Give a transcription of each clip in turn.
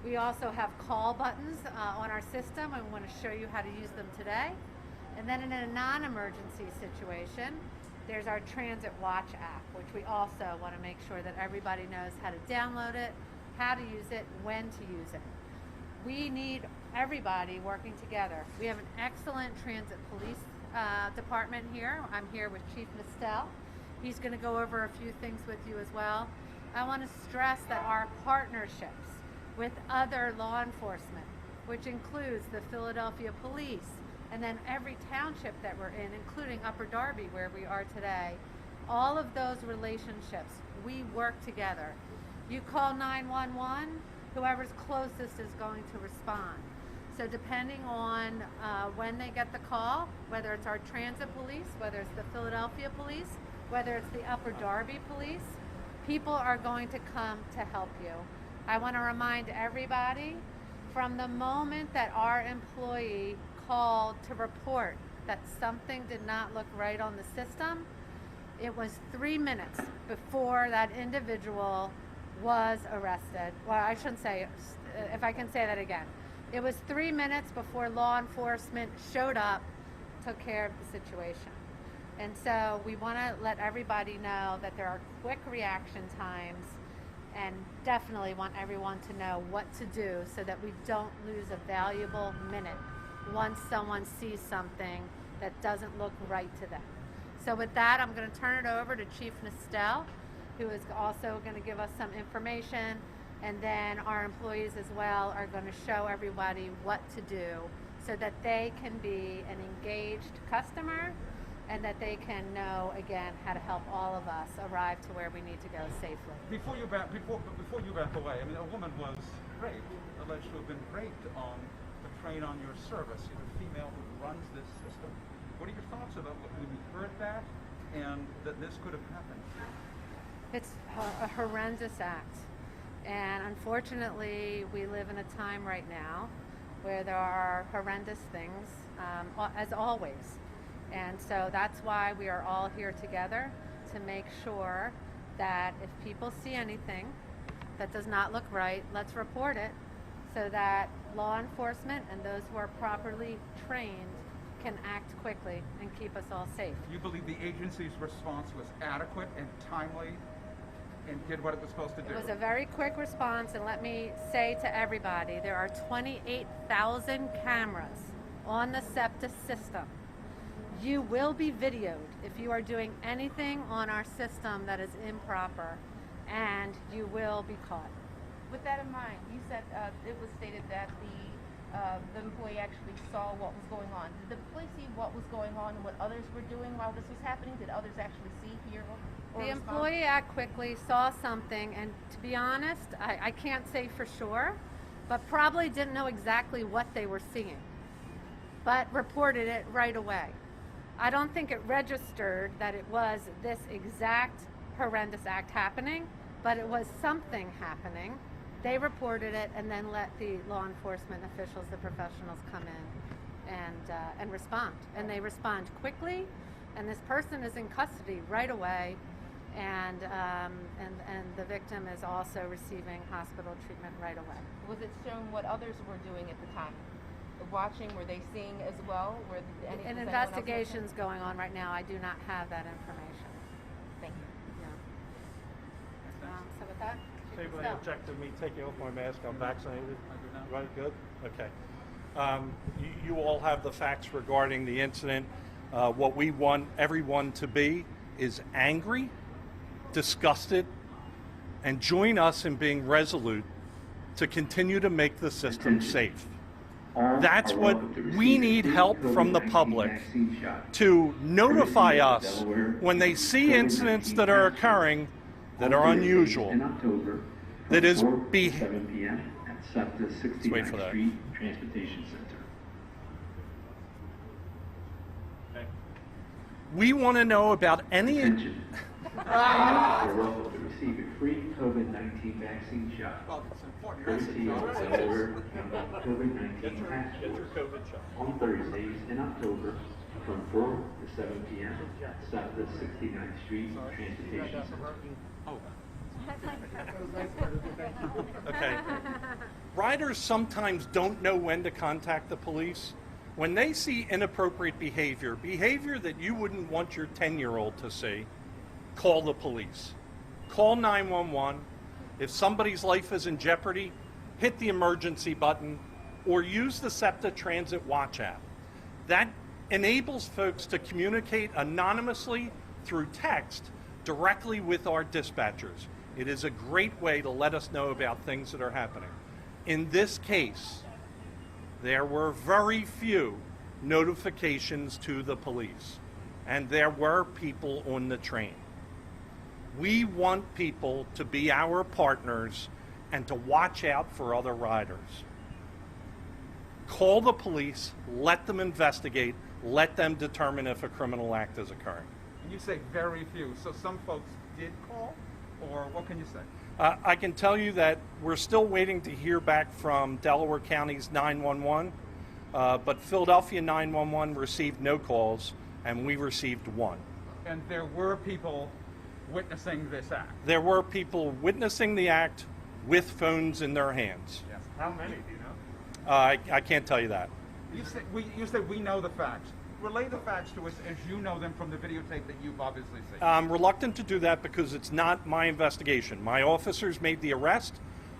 We also have call buttons on our system, and we want to show you how to use them today. And then in a non-emergency situation, there's our Transit Watch app, which we also want to make sure that everybody knows how to download it, how to use it, when to use it. We need everybody working together. We have an excellent transit police department here. I'm here with Chief Mistel. He's going to go over a few things with you as well. I want to stress that our partnerships with other law enforcement, which includes the Philadelphia Police, and then every township that we're in, including Upper Darby, where we are today, all of those relationships, we work together. You call 911, whoever's closest is going to respond. So depending on when they get the call, whether it's our transit police, whether it's the Philadelphia Police, whether it's the Upper Darby Police, people are going to come to help you. I want to remind everybody, from the moment that our employee called to report that something did not look right on the system, it was 3 minutes before that individual was arrested. Well, I shouldn't say, if I can say that again. It was 3 minutes before law enforcement showed up, took care of the situation. And so we want to let everybody know that there are quick reaction times, and definitely want everyone to know what to do so that we don't lose a valuable minute once someone sees something that doesn't look right to them. So with that, I'm going to turn it over to Chief Mistel, who is also going to give us some information, and then our employees as well are going to show everybody what to do so that they can be an engaged customer and that they can know, again, how to help all of us arrive to where we need to go safely. Before you back away, I mean, a woman was raped, alleged to have been raped on the train on your service. You're the female who runs this system. What are your thoughts about when you heard that and that this could have happened? It's a horrendous act. And unfortunately, we live in a time right now where there are horrendous things, as always. And so that's why we are all here together, to make sure that if people see anything that does not look right, let's report it so that law enforcement and those who are properly trained can act quickly and keep us all safe. You believe the agency's response was adequate and timely and did what it was supposed to do? It was a very quick response, and let me say to everybody, there are 28,000 cameras on the SEPTA system. You will be videoed if you are doing anything on our system that is improper, and you will be caught. With that in mind, you said it was stated that the employee actually saw what was going on. Did the employee see what was going on and what others were doing while this was happening? Did others actually see, hear, or The respond? employee acted quickly, saw something, and to be honest, I can't say for sure, but probably didn't know exactly what they were seeing, but reported it right away. I don't think it registered that it was this exact horrendous act happening, but it was something happening. They reported it and then let the law enforcement officials, the professionals, come in and respond. And they respond quickly, and this person is in custody right away, and the victim is also receiving hospital treatment right away. Was it shown what others were doing at the time? Watching, were they seeing as well? An investigation's going on right now. I do not have that information. Thank you. Yeah. So with that, Anybody object to me taking off my mask? I'm vaccinated. I do not. Right, good? Okay. You all have the facts regarding the incident. What we want everyone to be is angry, disgusted, and join us in being resolute to continue to make the system safe. That's what we need help from the public to notify us when they see incidents that are occurring that are unusual. That is be. 7 p.m. at SEPTA 69th Street Transportation Center. Okay. We want to know about any. Attention. You're welcome to receive a free COVID-19 vaccine shot. Well, it's important. Courtesy of the order from the COVID-19 task Get your force COVID shot. on Thursdays in October from 4 to 7 p.m. at SEPTA 69th Street Transportation Center. Oh. Okay. riders sometimes don't know when to contact the police. When they see inappropriate behavior, behavior that you wouldn't want your 10-year-old to see, call the police. Call 911. If somebody's life is in jeopardy, hit the emergency button or use the SEPTA Transit Watch app. That enables folks to communicate anonymously through text directly with our dispatchers. It is a great way to let us know about things that are happening. In this case, there were very few notifications to the police, and there were people on the train. We want people to be our partners and to watch out for other riders. Call the police, let them investigate, let them determine if a criminal act is occurring. And you say very few, so some folks did call, or what can you say? I can tell you that we're still waiting to hear back from Delaware County's 911, but Philadelphia 911 received no calls, and we received one. And there were people witnessing this act? There were people witnessing the act with phones in their hands. Yes. How many, do you know? I can't tell you that. You say we know the facts. Relay the facts to us as you know them from the videotape that you've obviously seen. I'm reluctant to do that because it's not my investigation. My officers made the arrest.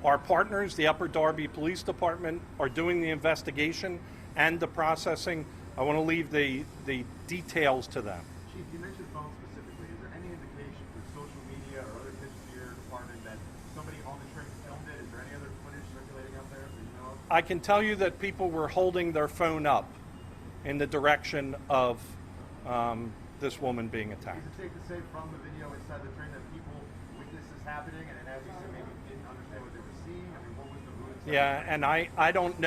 Our partners, the Upper Darby Police Department, are doing the investigation and the processing. I want to leave the details to them. Chief, you mentioned phones specifically. Is there any indication through social media or other pictures of your department that somebody on the train filmed it? Is there any other footage circulating out there that you know of? I can tell you that people were holding their phone up in the direction of this woman being attacked. Is it safe to say from the video inside the train that people witnessed this happening and as you said maybe didn't understand what they were seeing? I mean, what was the mood? Yeah, and I don't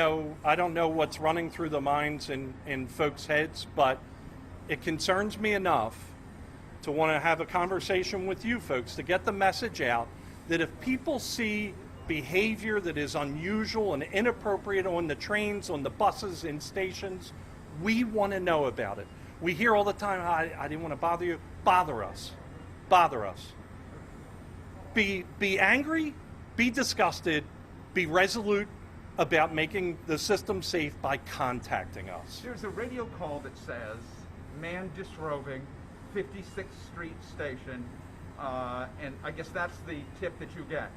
know what's running through the minds in folks' heads, but it concerns me enough to want to have a conversation with you folks to get the message out that if people see behavior that is unusual and inappropriate on the trains, on the buses, in stations, we want to know about it. We hear all the time, I didn't want to bother you. Bother us. Bother us. Be angry, be disgusted, be resolute about making the system safe by contacting us. There's a radio call that says, man disrobing, 56th Street station, and I guess that's the tip that you get.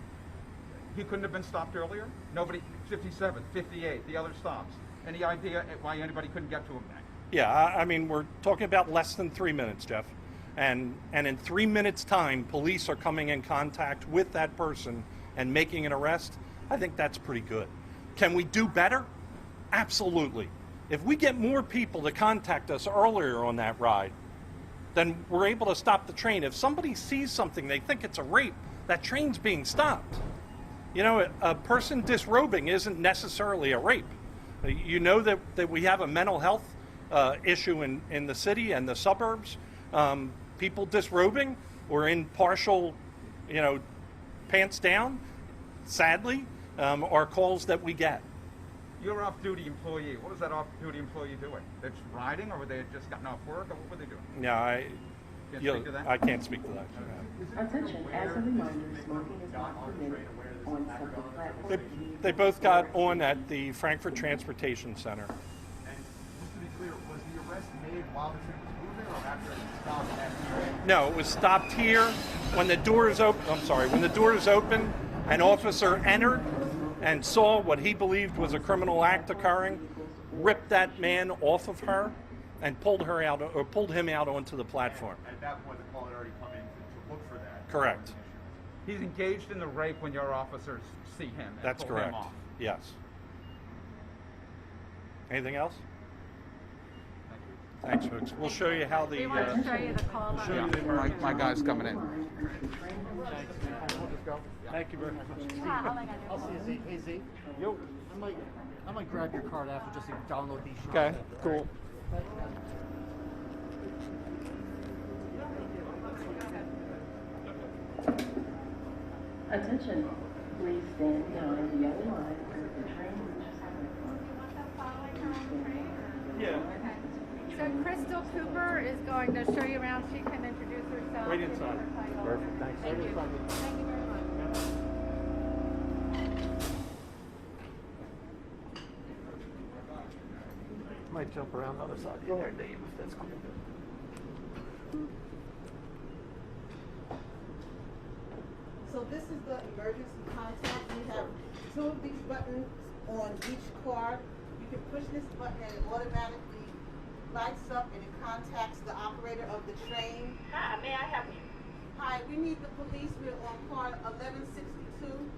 He couldn't have been stopped earlier? Nobody, 57, 58, the other stops. Any idea why anybody couldn't get to him? Yeah, I mean, we're talking about less than 3 minutes, Jeff. And in 3 minutes' time, police are coming in contact with that person and making an arrest. I think that's pretty good. Can we do better? Absolutely. If we get more people to contact us earlier on that ride, then we're able to stop the train. If somebody sees something, they think it's a rape, that train's being stopped. You know, a person disrobing isn't necessarily a rape. You know that we have a mental health issue in the city and the suburbs. People disrobing or in partial, pants down, sadly, are calls that we get. You're an off-duty employee. What was that off-duty employee doing? They're just riding, or they had just gotten off work, or what were they doing? Yeah, Can't speak to that? I can't speak to that. Attention, as a reminder, smoking is not permitted on subject platforms. They both got on at the Frankfurt Transportation Center. And just to be clear, was the arrest made while the train was moving or after it stopped at the train? No, it was stopped here when the doors open. I'm sorry, when the doors opened, an officer entered and saw what he believed was a criminal act occurring, ripped that man off of her, and pulled him out onto the platform. At that point, the call had already come in to look for that. Correct. He's engaged in the rape when your officers see him and That's pull correct. him off. Yes. Anything else? Thanks, folks. We'll show you how the. We want to show you the call button. Yeah, my guy's coming in. Thank you very much. I'll see you, Z. Hey, Z. Yo. I might grab your card after just to download these shows. Okay. Cool. Attention, please stand behind the yellow line as the train reaches Frankfurt. Yeah. So Crystal Cooper is going to show you around. She can introduce herself. Wait inside. Perfect. Thanks. Thank you. Thank you very much. Might jump around the other side. Go ahead, Dave, if that's cool. So this is the emergency contact. We have 2 of these buttons on each car. You can push this button and it automatically lights up and it contacts the operator of the train. Hi, may I help you? Hi, we need the police. We're on car 1162.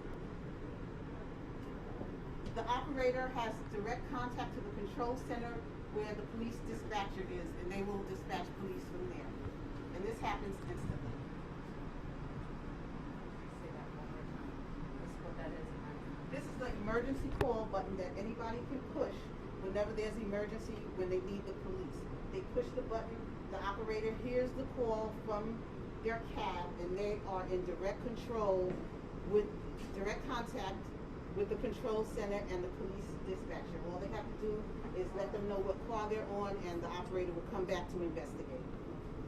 The operator has direct contact to the control center where the police dispatcher is, and they will dispatch police from there. And this happens instantly. Say that one more time. This is what that is. This is the emergency call button that anybody can push whenever there's emergency, when they need the police. They push the button, the operator hears the call from their cab, and they are in direct control with direct contact with the control center and the police dispatcher. All they have to do is let them know what car they're on, and the operator will come back to investigate.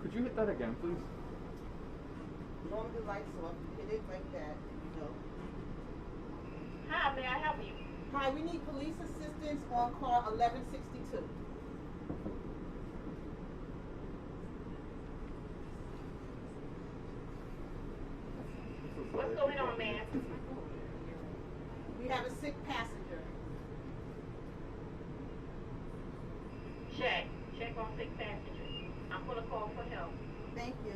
Could you hit that again, please? As long as the lights off, you hit it like that, and you know. Hi, may I help you? Hi, we need police assistance on car 1162. What's going on, man? We have a sick passenger. Check on sick passenger. I'm gonna call for help. Thank you.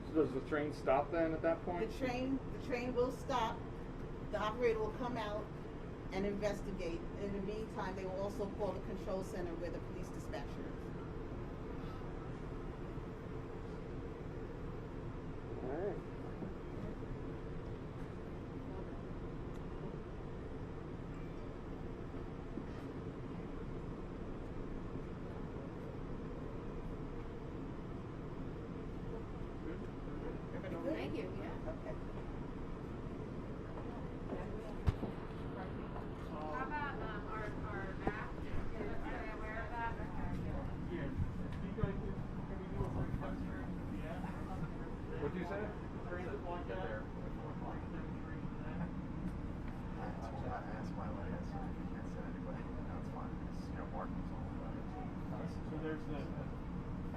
So does the train stop then at that point? The train will stop. The operator will come out and investigate. In the meantime, they will also call the control center where the police dispatcher is. All right. Thank you. Yeah. Okay. How about our app? Is everybody aware of that? What'd you say? I asked my way, so I can't say anybody. No, it's fine. It's, you know, markings all about it. So there's the,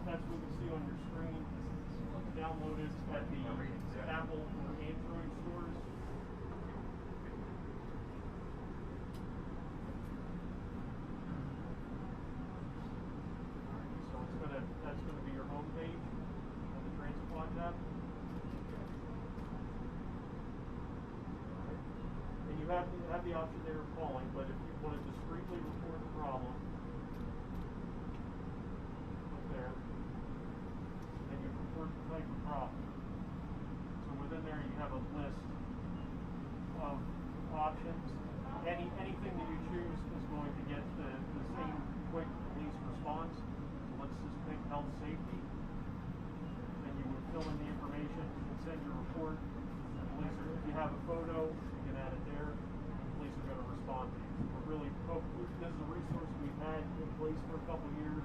that's what you can see on your screen. Download it at the Apple or Android stores. So that's gonna be your home page of the Transit Watch app. And you have the option there of calling, but if you want to discreetly report the problem, up there, and you report the type of problem. So within there you have a list of options. Anything that you choose is going to get the same quick police response. So let's just pick health safety. And you would fill in the information and send your report. The police are, if you have a photo, you can add it there. The police are going to respond to you. We're really, this is a resource we've had in place for a couple of years.